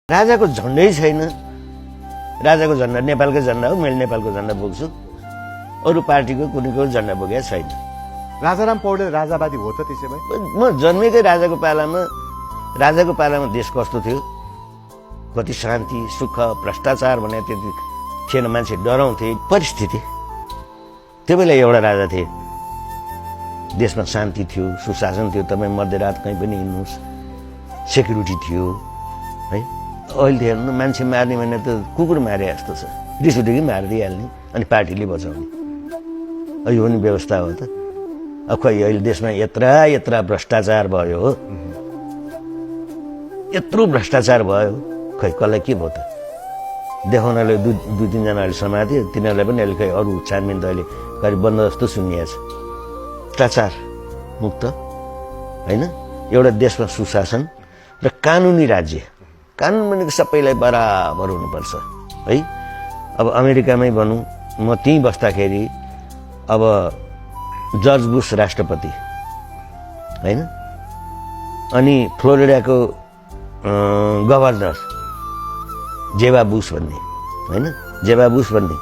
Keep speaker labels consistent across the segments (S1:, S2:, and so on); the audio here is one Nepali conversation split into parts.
S1: राजाको झन्डै छैन। राजाको झन्डा नेपालकै झन्डा हो, मैले नेपालको झन्डा बोक्छु। अरू पार्टीको कुनैको झन्डा बोकेको छैन।
S2: राजाराम पौडेल राजावादी हो त त्यसै भए?
S1: म जन्मेकै राजाको पालामा देश कस्तो थियो, कति शान्ति सुख भ्रष्टाचार भने त्यति थिएन, मान्छे डराउँथे। परिस्थिति त्यो बेला एउटा राजा थिए, देशमा शान्ति थियो, सुशासन थियो, तपाईँ मध्यरात कहीँ पनि हिँड्नुहोस्, सेक्युरिटी थियो है। अहिले त हेर्नु मान्छे मार्ने भने त कुकुर मारे जस्तो छ, रिस उठेकै मारिदिइहाल्ने अनि पार्टीले बचाउने। यो पनि व्यवस्था हो त? अब खै अहिले देशमा यत्रा भ्रष्टाचार भयो हो, यत्रो भ्रष्टाचार भयो, खै कसलाई के भयो त? देखाउनलाई दुई तिनजनाले समात्यो, तिनीहरूलाई पनि अहिले खै अरू छानबिन त अहिले करिब बन्द जस्तो सुनिएको छ। भ्रष्टाचार मुक्त होइन, एउटा देशमा सुशासन र कानुनी राज्य। कानुन भनेको सबैलाई बराबर हुनुपर्छ है। अब अमेरिकामै भनौँ, म त्यहीँ बस्दाखेरि अब जर्ज बुश राष्ट्रपति होइन, अनि फ्लोरिडाको गभर्नर जेबा बुश भन्ने होइन, जेबा बुश भन्ने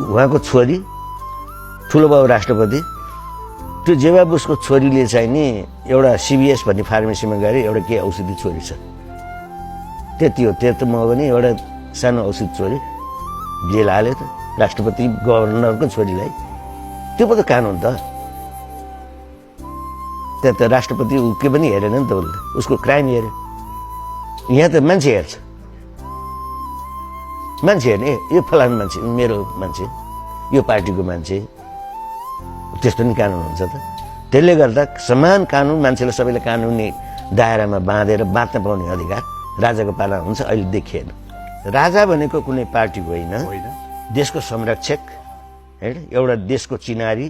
S1: उहाँको छोरी ठुलो बाउ राष्ट्रपति। त्यो जेबा बुशको छोरीले चाहिँ नि एउटा सिबिएस भन्ने फार्मेसीमा गएर एउटा के औषधि छोरी छ, त्यति हो। त्यो त म पनि एउटा सानो औषध छोरी जेल हाल्यो त, राष्ट्रपति गभर्नरको छोरीलाई। त्यो पो त कानुन त। त्यहाँ त राष्ट्रपति के पनि हेरेन नि त, उसले उसको क्राइम हेऱ्यो। यहाँ त मान्छे हेर्छ, मान्छे हेर्ने यो फलानु मान्छे मेरो मान्छे, यो पार्टीको मान्छे, त्यस्तो नि कानुन हुन्छ त। त्यसले गर्दा समान कानुन मान्छेलाई सबैले कानुनी दायरामा बाँधेर बाँच्न पाउने अधिकार राजाको पाला हुन्छ। अहिले देखिएन। राजा भनेको कुनै पार्टी होइन, देशको संरक्षक होइन, एउटा देशको चिनारी,